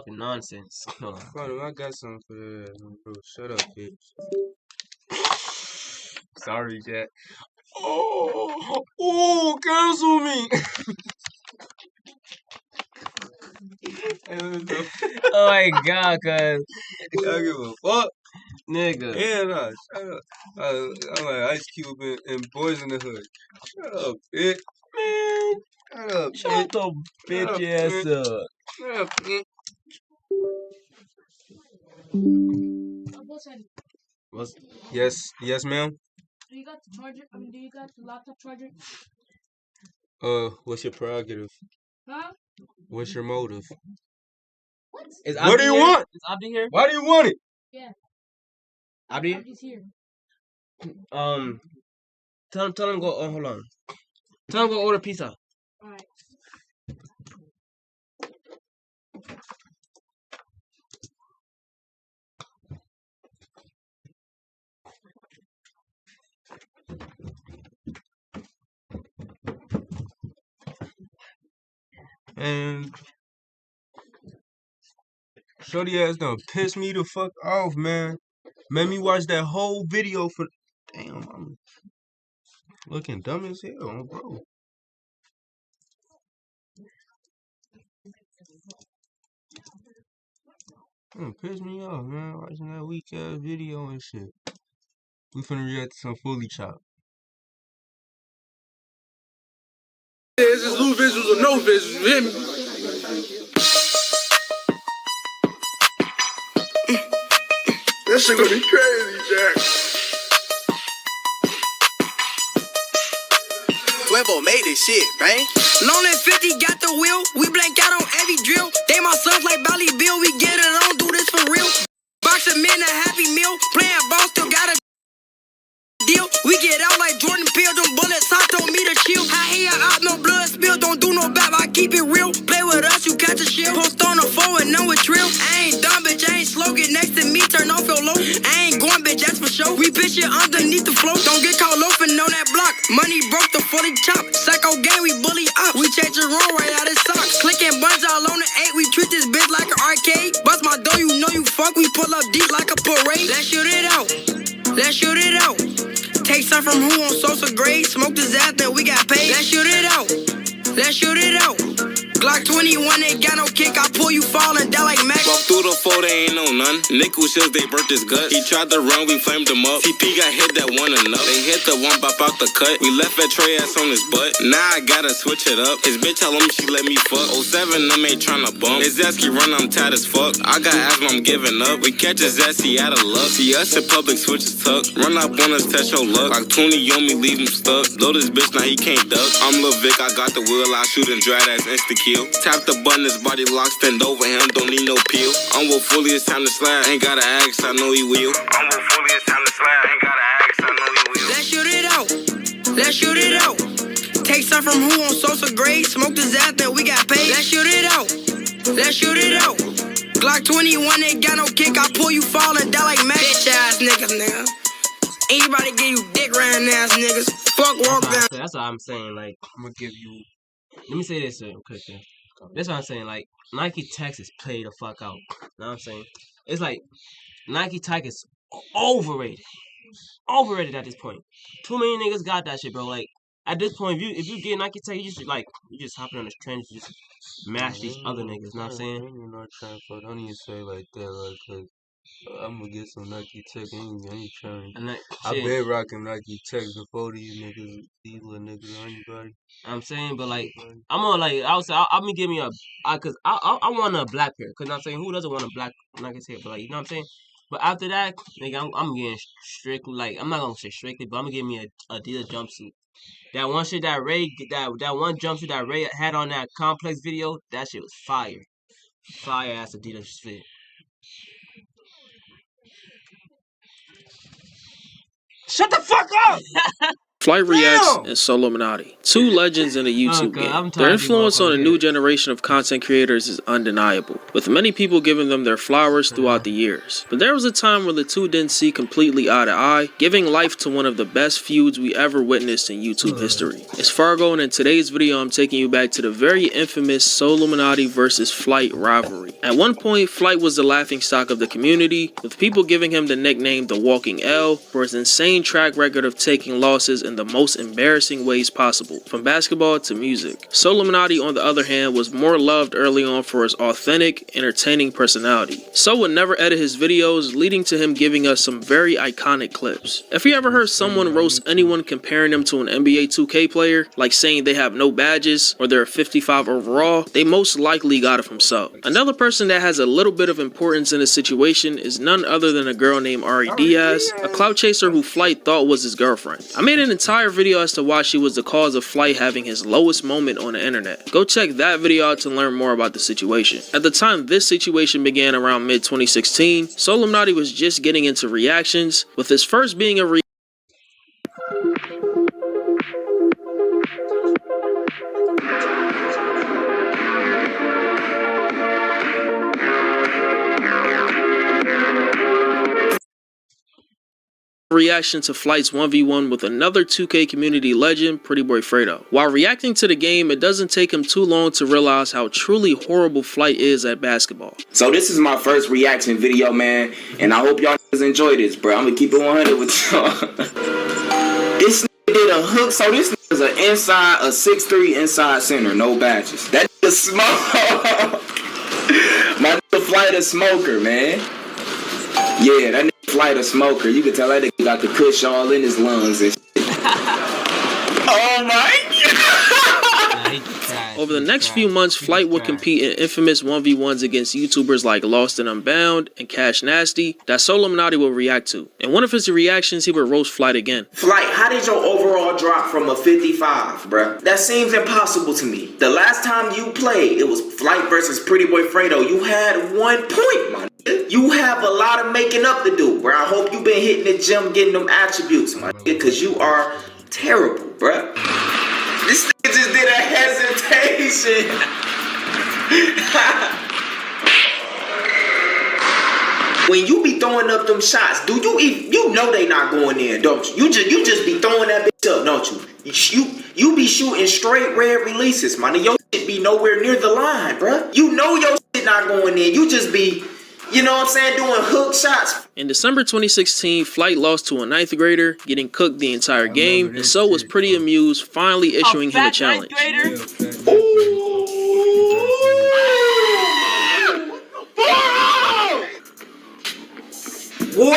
talking nonsense. Hold on. Funny, I got something for that, bro. Shut up, bitch. Sorry, Jack. Oh, cancel me. Oh my god, cuz. I give a fuck. Nigga. Yeah, nah, shut up. I'm like Ice Cube and Boys in the Hood. Shut up, bitch. Man. Shut up, Shut the bitch ass up. Shut up, bitch. Yes, ma'am. Do you got the charger? I mean, do you got the laptop charger? What's your prerogative? Huh? What's your motive? What? What do you want? Is Abdi here? Why do you want it? Yeah. Abdi? Abdi's here. Tell him go. Oh, hold on. Tell him go order pizza. Alright. And shorty ass done pissed me the fuck off, man. Made me watch that whole video for. Damn, I'm looking dumb as hell, bro. Pissed me off, man. Watching that weak ass video and shit. We finna react to some FullyChop. Is this new visuals or no visuals? You hear me? That shit gonna be crazy, Jack. Webbo made this shit, man. Lonely 50 got the wheel. We blank out on every drill. They my sons like Bally Bill. We get it on, do this for real. Box of men a happy meal. Playing ball, still got a deal. We get out like Jordan Peele. Them bullets hot, told me to chill. I hear out, no blood spill. Don't do no bad, I keep it real. Play with us, you catch a shield. Post on the phone and know it trill. I ain't dumb, bitch, I ain't slow. Get next to me, turn off your low. I ain't going, bitch, that's for sure. We pitch it underneath the flow. Don't get caught loafing on that block. Money broke the FullyChop. Psycho gang, we bully up. We change the roll right out of socks. Clicking buns all on the 8. We treat this bitch like an arcade. Bust my door, you know you fuck. We pull up deep like a parade. Let's shoot it out. Let's shoot it out. Take some from who on social grade. Smoke this ass, then we got paid. Let's shoot it out. Let's shoot it out. Glock 21 ain't got no kick. I pull you fall and die like Mac. Walk through the floor, they ain't no none. Nickel shells, they burnt his guts. He tried to run, we flamed him up. TP got hit that one enough. They hit the one bop out the cut. We left that Trey ass on his butt. Now I gotta switch it up. His bitch tell him she let me fuck. 07, them ain't tryna bump. His ass keep run, I'm tired as fuck. I got asthma, I'm giving up. We catch his ass, he out of luck. See us in public, switch his tuck. Run up on us, test your luck. Like 20 on me, leave him stuck. Blow this bitch, now he can't duck. I'm Lil Vic, I got the wheel. I shoot and dry ass insta kill. Tap the button, his body locked, stand over him, don't need no peel. I'm with Fully, it's time to slide. Ain't gotta ask, I know he will. I'm with Fully, it's time to slide. Ain't gotta ask, I know he will. Let's shoot it out. Let's shoot it out. Take some from who on social grade. Smoke this ass, then we got paid. Let's shoot it out. Let's shoot it out. Glock 21 ain't got no kick. I pull you fall and die like Mac. Bitch ass niggas, nigga. Anybody give you dick riding ass niggas. Fuck walk down. That's what I'm saying. Like, I'm gonna give you. let me say this real quick. That's what I'm saying. Like, Nike Texas play the fuck out. You know what I'm saying? It's like Nike Tech is overrated. Overrated at this point. Too many niggas got that shit, bro. Like, at this point, if you get Nike Tech, you just hopping on this trend, you just mash these other niggas. You know what I'm saying? I'm not trying to. Don't even say like that, like, cause I'm gonna get some Nike Tech. I ain't trying. And that I've shit, been rocking Nike Tech before these niggas, these little niggas, or anybody. I'm saying, but like, I'm gonna like, I would say, I'm gonna give me cause I want a black pair. Cause I'm saying, who doesn't want a black Nike Tech? But like, you know what I'm saying? But after that, nigga, I'm getting strictly, like, I'm not gonna say strictly, but I'm gonna give me a Adidas jumpsuit. That one shit that Ray, that one jumpsuit that Ray had on that Complex video, that shit was fire. Fire ass Adidas fit. Shut the fuck up! Flight Reacts and Solominati, two legends in the YouTube game. Their influence on a new generation of content creators is undeniable, with many people giving them their flowers throughout the years. But there was a time where the two didn't see completely eye to eye, giving life to one of the best feuds we ever witnessed in YouTube history. It's Fargo, and in today's video I'm taking you back to the very infamous Solominati versus Flight rivalry. At one point, Flight was the laughingstock of the community, with people giving him the nickname The Walking L for his insane track record of taking losses in the most embarrassing ways possible, from basketball to music. Solominati, on the other hand, was more loved early on for his authentic, entertaining personality. So would never edit his videos, leading to him giving us some very iconic clips. If you ever heard someone roast anyone comparing them to an NBA 2K player, like saying they have no badges or they're 55 overall, they most likely got it from So. Another person that has a little bit of importance in this situation is none other than a girl named Ari Diaz, a clout chaser who Flight thought was his girlfriend. I made an entire video as to why she was the cause of Flight having his lowest moment on the internet. Go check that video out to learn more about the situation. At the time this situation began around mid-2016, Solominati was just getting into reactions, with his first being a reaction to Flight's 1v1 with another 2K community legend, Pretty Boy Fredo. While reacting to the game, it doesn't take him too long to realize how truly horrible Flight is at basketball. So this is my first reaction video, man, and I hope y'all enjoy this, bro. I'm gonna keep it 100 with y'all. This nigga did a hook, so this nigga's a 6'3" inside center, no badges. That nigga smoke. My nigga Flight a smoker, man. Yeah, that nigga Flight a smoker. You can tell that nigga got the kush all in his lungs and shit. Oh my God. Over the next few months, Flight would compete in infamous 1v1s against YouTubers like Lost and Unbound and Cash Nasty that Solominati would react to. In one of his reactions, he would roast Flight again. Flight, how did your overall drop from a 55, bruh? That seems impossible to me. The last time you played, it was Flight versus Pretty Boy Fredo. You had 1 point, my nigga. You have a lot of making up to do, bruh. I hope you been hitting the gym getting them attributes, my nigga, because you are terrible, bruh. This nigga just did a hesitation. When you be throwing up them shots, do you know they not going in, don't you? You just be throwing that bitch up, don't you? You be shooting straight red releases, man. Your shit be nowhere near the line, bruh. You know your shit not going in. You just be, you know what I'm saying, doing hook shots. In December 2016, Flight lost to a 9th grader, getting cooked the entire game, and So was pretty amused, finally issuing him a challenge. Whoa!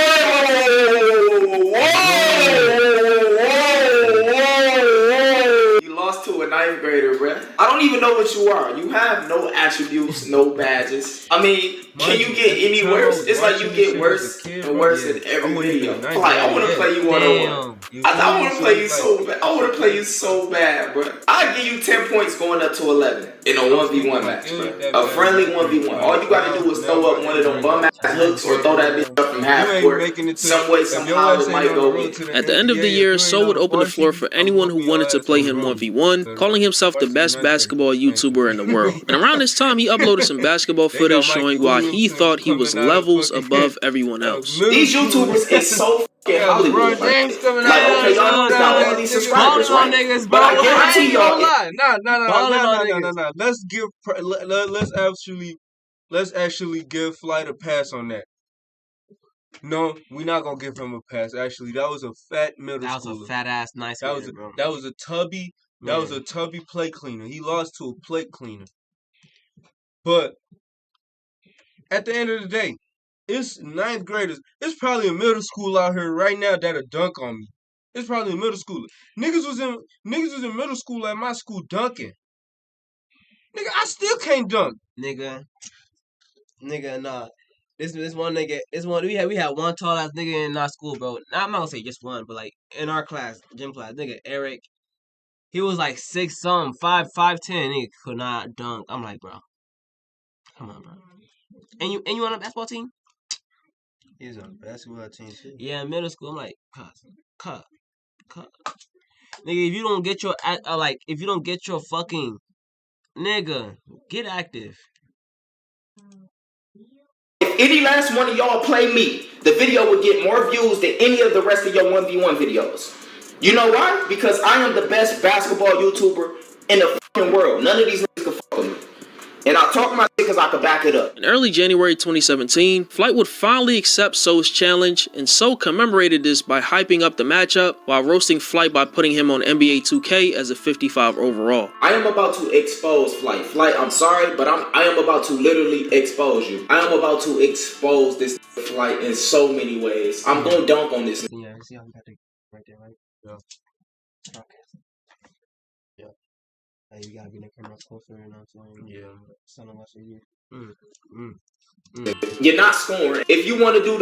You lost to a 9th grader, bruh. I don't even know what you are. You have no attributes, no badges. I mean, can you get any worse? It's like you get worse and worse in every video. Like, I want to play you 1-on-1. I want to play you so bad. I want to play you so bad, bro. I'll give you 10 points going up to 11 in a 1v1 match, bro. A friendly 1v1. All you got to do is throw up one of them bum ass hooks or throw that bitch up from half court. Some way, somehow it might go in. At the end of the year, So would open the floor for anyone who wanted to play him 1v1, calling himself the best basketball YouTuber in the world. And around this time, he uploaded some basketball footage showing why he thought he was levels above everyone else. These YouTubers is so fucking Hollywood. Like, okay, y'all got all these subscribers, right? But I guarantee y'all. No. Let's actually give Flight a pass on that. No, we're not gonna give him a pass. Actually, that was a fat middle schooler. That was a fat ass nice. That was a tubby. That was a tubby plate cleaner. He lost to a plate cleaner. But at the end of the day, it's 9th graders. It's probably a middle school out here right now that'll dunk on me. It's probably a middle schooler. Niggas was in middle school at my school dunking. Nigga, I still can't dunk. Nigga, nah. This one nigga, we had one tall ass nigga in our school, bro. I'm not gonna say just one, but like in our class, gym class, nigga Eric, he was like 6'5", 5'10", nigga could not dunk. I'm like, bro, come on, bro. And you on a basketball team? He's on a basketball team too. Yeah, in middle school. I'm like, cut. nigga, if you don't get your if you don't get your fucking nigga, get active. If any last one of y'all play me, the video would get more views than any of the rest of your 1v1 videos. You know why? Because I am the best basketball YouTuber in the fucking world. None of these niggas can fuck with me. And I talk my shit because I can back it up. In early January 2017, Flight would finally accept So's challenge, and So commemorated this by hyping up the matchup while roasting Flight by putting him on NBA 2K as a 55 overall. I am about to expose Flight. Flight, I'm sorry, but I am about to literally expose you. I am about to expose this Flight in so many ways. I'm going to dunk on this. Yeah, see how we got the right there, right? Yeah. Okay. Yeah. Hey, you gotta be in the camera closer, you know what I'm saying? Yeah. Son of us are you. You're not scoring. If you want to do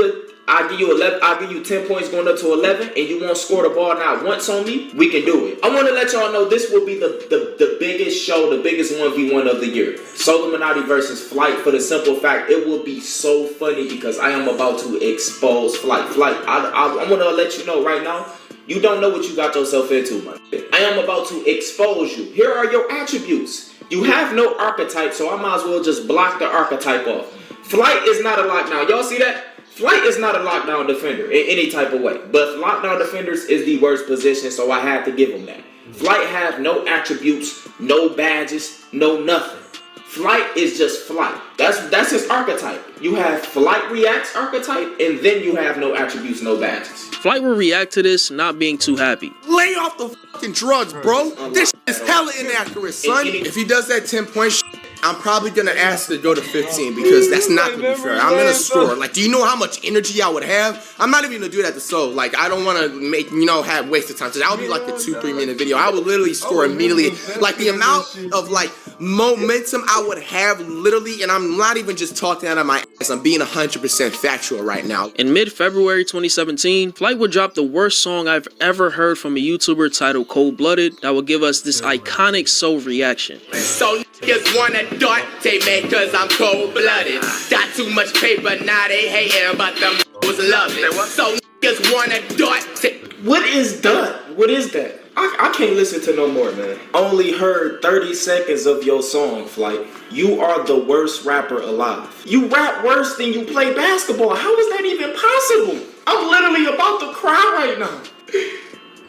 I'll give you 10 points going up to 11, and you won't score the ball not once on me, we can do it. I want to let y'all know this will be the biggest show, the biggest 1v1 of the year. Solomonati versus Flight, for the simple fact it will be so funny because I am about to expose Flight. Flight, I want to let you know right now, you don't know what you got yourself into, man. I am about to expose you. Here are your attributes. You have no archetype, so I might as well just block the archetype off. Flight is not a lockdown. Y'all see that? Flight is not a lockdown defender in any type of way. But lockdown defenders is the worst position, so I had to give him that. Flight have no attributes, no badges, no nothing. Flight is just Flight. That's his archetype. You have Flight reacts archetype, and then you have no attributes, no badges. Flight will react to this, not being too happy. Lay off the fucking drugs, bro. This is hella inaccurate, son. If he does that 10-point shit, I'm probably gonna ask to go to 15 because that's not gonna be fair. I'm gonna score. Like, do you know how much energy I would have? I'm not even gonna do that to So. Like, I don't wanna make, have wasted time. So that would be like the 2-3 minute video. I would literally score immediately. Like, the amount of like momentum I would have literally, and I'm not even just talking out of my ass. I'm being 100% factual right now. In mid-February 2017, Flight would drop the worst song I've ever heard from a YouTuber titled Cold Blooded that would give us this iconic So reaction. So niggas wanna dart take me cause I'm cold-blooded. Got too much paper, now they hating, but them was loving. So niggas wanna dart take. What is done? What is that? I can't listen to no more, man. Only heard 30 seconds of your song, Flight. You are the worst rapper alive. You rap worse than you play basketball. How is that even possible? I'm literally about to cry right now.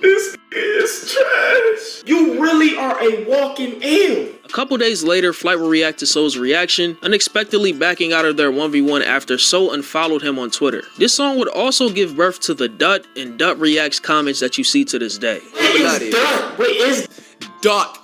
This is trash. You really are a walking L. A couple days later, Flight will react to So's reaction, unexpectedly backing out of their 1v1 after So unfollowed him on Twitter. This song would also give birth to the Dut and Dut Reacts comments that you see to this day. What is Dut? What is Duct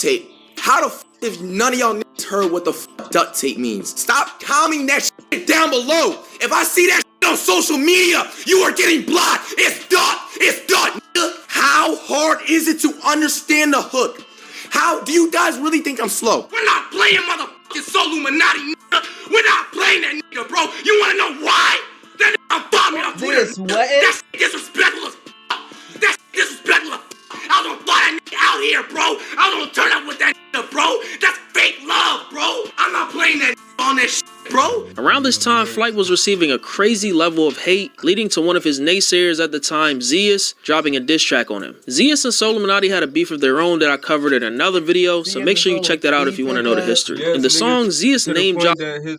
tape. How the f if none of y'all niggas heard what the f duct tape means? Stop commenting that shit down below. If I see that shit on social media, you are getting blocked. It's duct, nigga. How hard is it to understand the hook? How do you guys really think I'm slow? We're not playing motherfucking Soluminati, nigga. We're not playing that nigga, bro. You wanna know why? That nigga unfollowed me on Twitter. That's disrespectful as f. That's disrespectful as f. I was gonna fly that nigga out here, bro. I was gonna turn up with that nigga, bro. That's fake love, bro. I'm not playing that on that shit, bro. Around this time, Flight was receiving a crazy level of hate, leading to one of his naysayers at the time, Zeus, dropping a diss track on him. Zeus and Solomonati had a beef of their own that I covered in another video, so make sure you check that out if you want to know the history. In the song, Zeus name dropped that his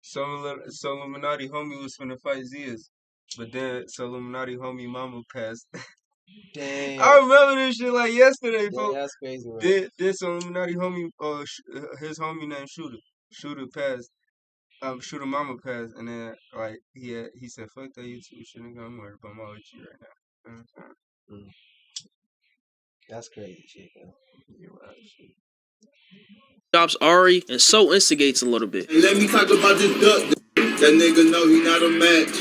Solomonati homie was finna fight Zeus, but then Solomonati homie mama passed. Damn. I remember this shit like yesterday, folks. Yeah, that's crazy, man. Then Solomonati homie, his homie named Shooter passed. Shooter mama passed, and then like he said, "Fuck that YouTube shit, nigga. I'm worried about my with you right now." That's crazy shit, man. drops Ari, and So instigates a little bit. Let me talk about this duck. That nigga know he not a match.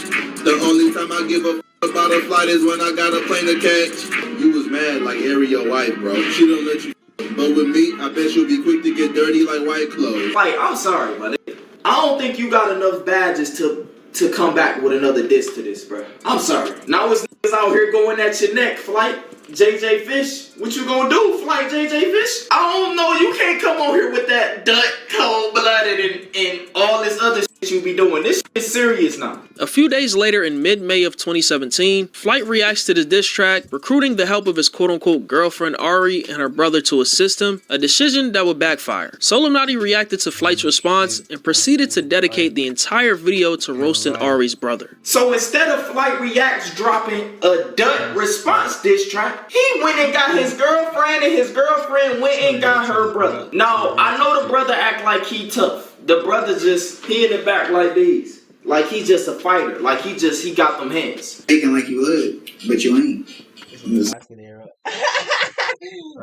The only time I give a about a flight is when I got a plane to catch. You was mad like Ari, your wife, bro. She don't let you. But with me, I bet you'll be quick to get dirty like white clothes. Like, I'm sorry, my nigga. I don't think you got enough badges to come back with another diss to this, bro. I'm sorry. Now it's niggas out here going at your neck, Flight. JJ Fish, what you gonna do, Flight JJ Fish? I don't know, you can't come on here with that Dut, Cold Blooded, and all this other shit you you be doing. This shit is serious now. A few days later, in mid-May of 2017, Flight reacts to the diss track, recruiting the help of his quote-unquote girlfriend Ari and her brother to assist him, a decision that would backfire. Solomonati reacted to Flight's response and proceeded to dedicate the entire video to roasting Ari's brother. So instead of Flight Reacts dropping a Dut response diss track, he went and got his girlfriend, and his girlfriend went and got her brother. Now, I know the brother act like he tough. The brother just, he in the back like these. Like he's just a fighter. Like he got them hands. Thinking like you would, but you ain't.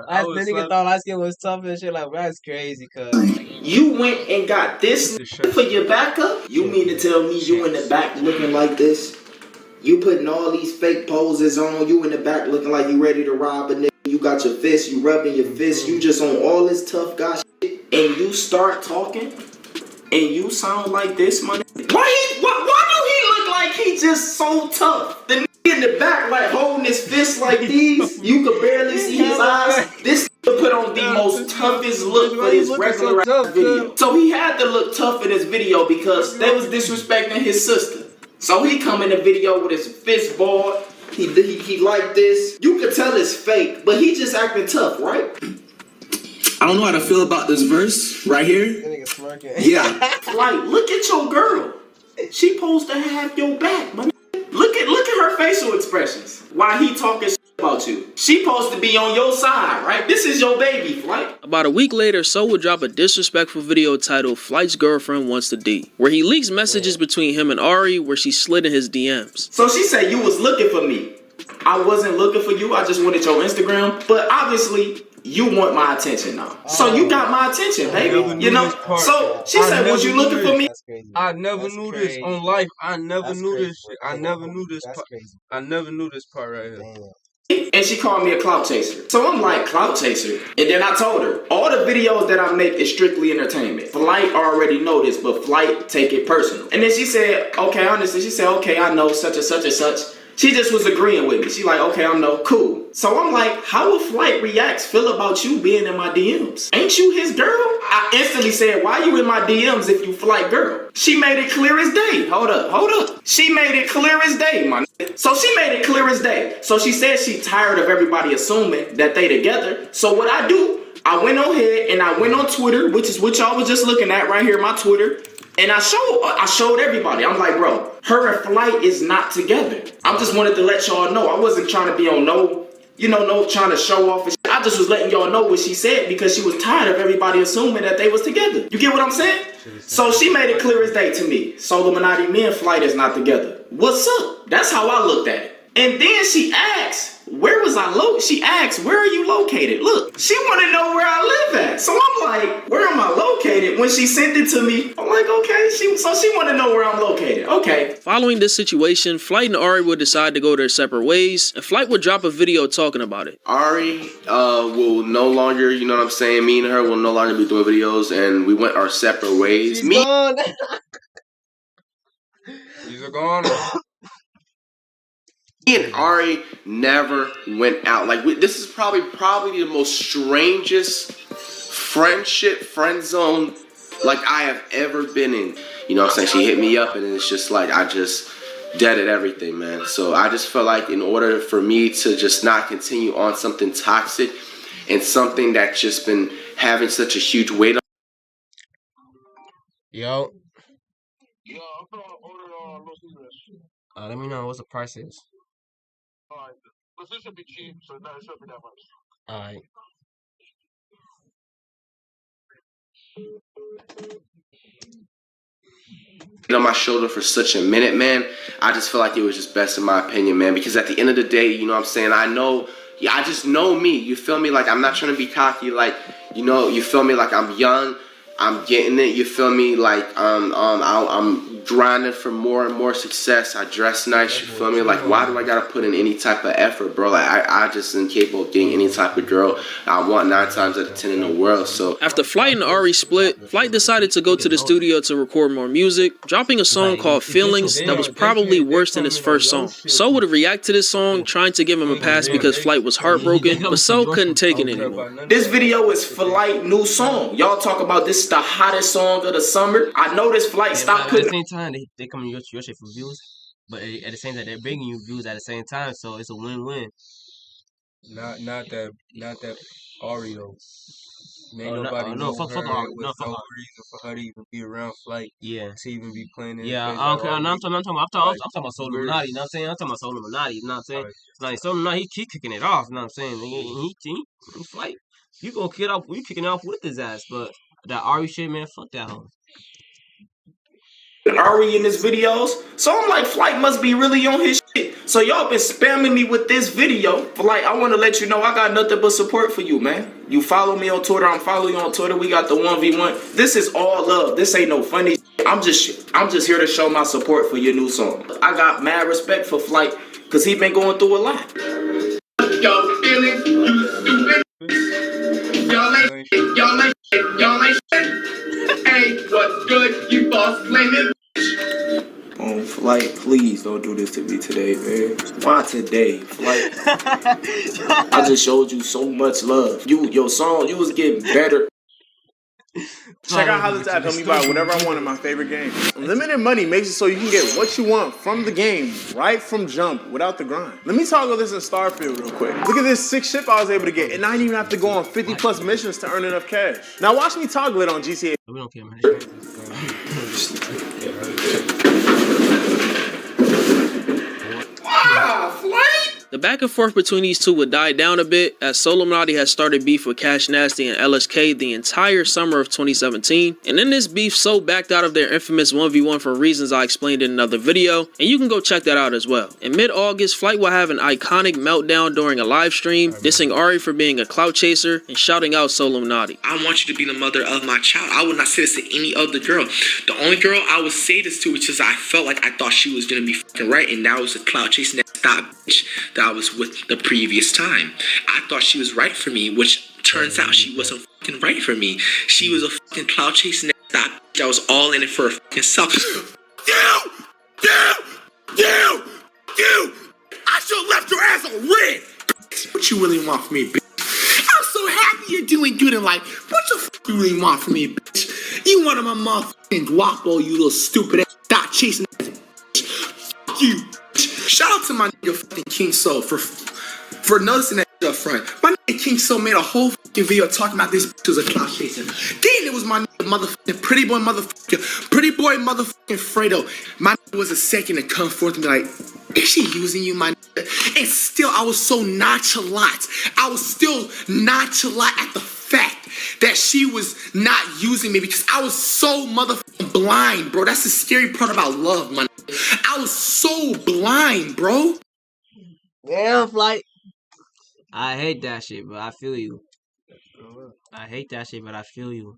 I nigga thought light skin was tough and shit. Like, that's crazy, cuz. You went and got this for your backup? You mean to tell me you in the back looking like this? You putting all these fake poses on, you in the back looking like you ready to rob a nigga. You got your fist, you rubbing your fist, you just on all this tough guy shit, and you start talking, and you sound like this, my nigga. Why do he look like he just so tough? The nigga in the back like holding his fist like these, you could barely see his eyes. This nigga put on the most toughest look for his regular video. So he had to look tough in this video because they was disrespecting his sister. So he come in the video with his fist balled. He like this. You could tell it's fake, but he just acting tough, right? I don't know how to feel about this verse right here. Yeah. Like, look at your girl. She supposed to have your back, man. Look at her facial expressions while he talking shit about you. She supposed to be on your side, right? This is your baby, Flight. About a week later, So would drop a disrespectful video titled Flight's Girlfriend Wants to D, where he leaks messages between him and Ari where she slid in his DMs. So she said you was looking for me. I wasn't looking for you, I just wanted your Instagram. But obviously, you want my attention now. So you got my attention, baby. You know? So she said, was you looking for me? I never knew this on life. I never knew this shit. I never knew this part. I never knew this part right here. And she called me a clout chaser. So I'm like, clout chaser? And then I told her, all the videos that I make is strictly entertainment. Flight already know this, but Flight take it personal. And then she said, okay, honestly, she said, okay, I know such and such and such. She just was agreeing with me. She like, okay, I know, cool. So I'm like, how would Flight Reacts feel about you being in my DMs? Ain't you his girl? I instantly said, why you in my DMs if you Flight girl? She made it clear as day. Hold up. She made it clear as day, my nigga. So she made it clear as day. So she said she tired of everybody assuming that they together. So what I do, I went on ahead and I went on Twitter, which is what y'all was just looking at right here, my Twitter. And I showed everybody. I'm like, bro, her and Flight is not together. I just wanted to let y'all know. I wasn't trying to be on no trying to show off. I just was letting y'all know what she said because she was tired of everybody assuming that they was together. You get what I'm saying? So she made it clear as day to me. Solomonati, me and Flight is not together. What's up? That's how I looked at it. And then she asked, where was I located? She asked, where are you located? Look, she wanted to know where I live at. So I'm like, where am I located? When she sent it to me, I'm like, okay. So she wanted to know where I'm located. Okay. Following this situation, Flight and Ari would decide to go their separate ways, and Flight would drop a video talking about it. Ari will no longer, you know what I'm saying, me and her will no longer be doing videos, and we went our separate ways. She's gone. These are gone. Me and Ari never went out. Like, this is probably the most strangest friend zone like I have ever been in. You know what I'm saying? She hit me up and it's just like I just deaded everything, man. So I just felt like in order for me to just not continue on something toxic and something that's just been having such a huge weight on. Yo. Let me know what the price is. Alright, this should be cheap, so no, it shouldn't be that much. Alright. On my shoulder for such a minute, man. I just feel like it was just best in my opinion, man. Because at the end of the day, you know what I'm saying, I just know me. You feel me? Like, I'm not trying to be cocky. Like, you know, you feel me? Like, I'm young. I'm getting it. You feel me? Like, I'm grinding for more and more success. I dress nice. You feel me? Like, why do I gotta put in any type of effort, bro? Like, I just am capable of getting any type of girl I want 9 times out of 10 in the world. So after Flight and Ari split, Flight decided to go to the studio to record more music, dropping a song called Feelings that was probably worse than his first song. So would react to this song, trying to give him a pass because Flight was heartbroken, but So couldn't take it anymore. This video is Flight new song. Y'all talk about this is the hottest song of the summer. I noticed Flight stopped putting time they come in your shit for views, but at the same time they're bringing you views at the same time, so it's a win-win. Not that Oreo. Ain't Oh, nobody no, know fuck her. Ari. It No, was fuck no Ari. reason for her to even be around Flight. Yeah. To even be playing in Yeah, his face. I don't care. I'm talking about Solo weird. Illuminati, you know what I'm saying? I'm talking about Solo Illuminati, you know what I'm saying? Like, Solo Illuminati, he kicking it off, you know what I'm saying? He's like, you go kick it off, you kicking it off with his ass, but that Ari shit, man, fuck that hoe. Ari in his videos, so I'm like, Flight must be really on his shit. So y'all been spamming me with this video. Like, I want to let you know I got nothing but support for you, man. You follow me on Twitter, I'm following you on Twitter. We got the 1v1. This is all love. This ain't no funny. I'm just here to show my support for your new song. I got mad respect for Flight because he been going through a lot. Y'all feelings, you stupid. Y'all ain't shit. Hey, what's good? You boss blaming. Oh, Flight, please don't do this to me today, man. Why today, Flight? I just showed you so much love. Your song, you was getting better. Check out how this app helped me buy whatever I want in my favorite game. Limited money makes it so you can get what you want from the game, right from jump, without the grind. Let me toggle this in Starfield real quick. Look at this 6 ship I was able to get, and I didn't even have to go on 50 plus missions to earn enough cash. Now watch me toggle it on GTA. We don't care, man. The back and forth between these two would die down a bit as Solo Illuminati has started beef with Cash Nasty and LSK the entire summer of 2017, and in this beef So backed out of their infamous 1v1 for reasons I explained in another video, and you can go check that out as well. In mid-August, Flight will have an iconic meltdown during a live stream, dissing Ari for being a clout chaser and shouting out Solo Illuminati. I want you to be the mother of my child. I would not say this to any other girl. The only girl I would say this to is because I felt like I thought she was gonna be fucking right, and that was a clout chasing that bitch that I was with the previous time. I thought she was right for me, which turns out she wasn't fucking right for me. She was a fucking clout chasing that bitch that was all in it for her fucking self. You! I should have left your ass on red! What you really want from me, bitch? I'm so happy you're doing good in life. What the fuck you really want from me, bitch? You wanted my motherfucking guapo, you little stupid ass. Stop chasing that bitch. Fuck you. Shout out to my nigga fucking King Soul for noticing that up front. My nigga King Soul made a whole fucking video talking about this bitch was a clout chaser. Then it was my nigga motherfucking pretty boy motherfucking Fredo. My nigga was a second to come forth and be like, is she using you, my nigga? And still, I was so nonchalant. I was still nonchalant at the fact that she was not using me because I was so motherfucking blind, bro. That's the scary part about love, my nigga. I was so blind, bro. Yeah, Flight. I hate that shit, but I feel you. I hate that shit, but I feel you.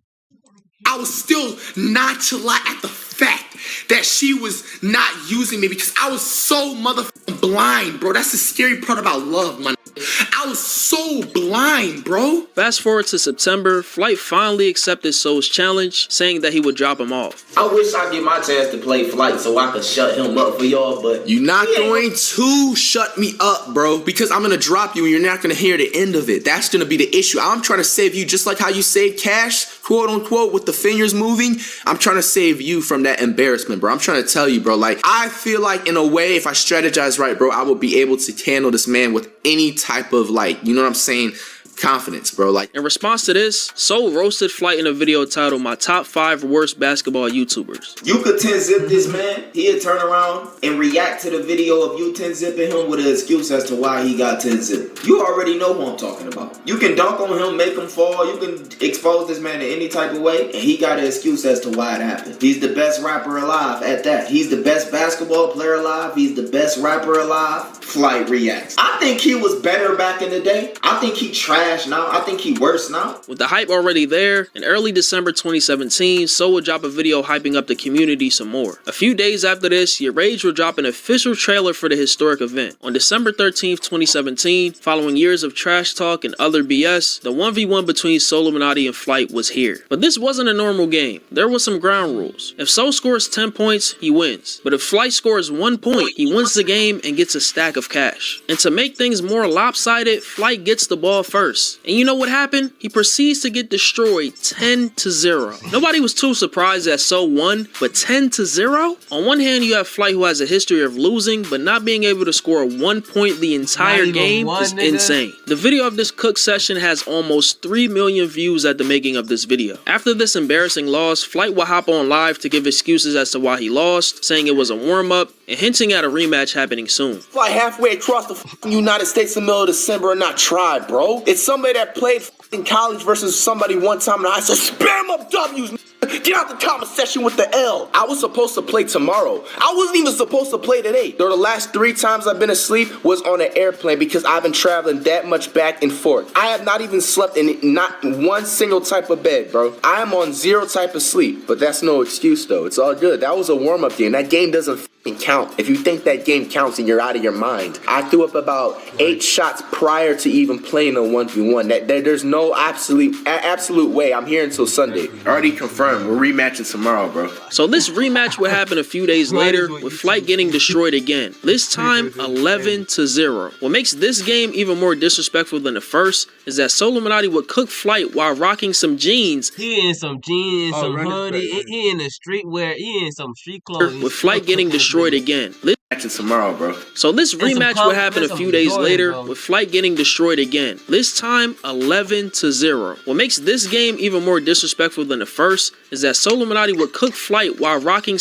I was still nonchalant at the fact that she was not using me because I was so motherfucking blind, bro. That's the scary part about love, man. I was so blind, bro. Fast forward to September, Flight finally accepted Soul's challenge, saying that he would drop him off. I wish I get my chance to play Flight so I could shut him up for y'all, but you're not going to shut me up, bro, because I'm gonna drop you and you're not gonna hear the end of it. That's gonna be the issue. I'm trying to save you just like how you saved Cash, quote unquote, with the fingers moving. I'm trying to save you from that embarrassment, bro. I'm trying to tell you, bro, like, I feel like in a way, if I strategize right, bro, I will be able to handle this man with any type of, like, you know what I'm saying, confidence, bro. Like, in response to this, Soul roasted Flight in a video titled My Top 5 Worst Basketball YouTubers. You could 10-zip this man, he'd turn around and react to the video of you 10-zipping him with an excuse as to why he got 10-zip. You already know who I'm talking about. You can dunk on him, make him fall, you can expose this man in any type of way, and he got an excuse as to why it happened. He's the best rapper alive at that. He's the best basketball player alive, he's the best rapper alive. Flight reacts. I think he was better back in the day. I think he trash now. I think he worse now. With the hype already there, in early December 2017, Soul would drop a video hyping up the community some more. A few days after this, Your Rage would drop an official trailer for the historic event. On December 13th, 2017, following years of trash talk and other BS, the 1v1 between Soul Illuminati and Flight was here. But this wasn't a normal game. There was some ground rules. If Soul scores 10 points, he wins. But if Flight scores 1 point, he wins the game and gets a stack of cash. And to make things more lopsided, Flight gets the ball first. first. And you know what happened? He proceeds to get destroyed 10-0. Nobody was too surprised that So won, but 10-0? On one hand, you have Flight, who has a history of losing, but not being able to score 1 point the entire game is insane. The video of this cook session has almost 3 million views at the making of this video. After this embarrassing loss, Flight will hop on live to give excuses as to why he lost, saying it was a warm-up, and hinting at a rematch happening soon. Fly halfway across the United States in the middle of December and not try, bro. It's somebody that played in college versus somebody one time and I said, spam up W's. Get out the comment section with the L. I was supposed to play tomorrow. I wasn't even supposed to play today. Though the last 3 times I've been asleep was on an airplane because I've been traveling that much back and forth. I have not even slept in not one single type of bed, bro. I am on 0 type of sleep, but that's no excuse though. It's all good. That was a warm-up game. That game doesn't count. If you think that game counts and you're out of your mind. I threw up about 8 shots prior to even playing a 1v1. There's no absolute way I'm here until Sunday. Already confirmed. We're rematching tomorrow, bro. So this rematch would happen a few days later, with Flight getting destroyed again. This time 11-0. What makes this game even more disrespectful than the first is that Soluminati would cook Flight while rocking some jeans. He in some jeans, some hoodie. He in the streetwear. He in some street clothes. With Flight getting destroyed again. Tomorrow, bro. So this rematch would happen a few days later, with Flight getting destroyed again. This time 11-0. What makes this game even more disrespectful than the first is that Soluminati would cook Flight while rocking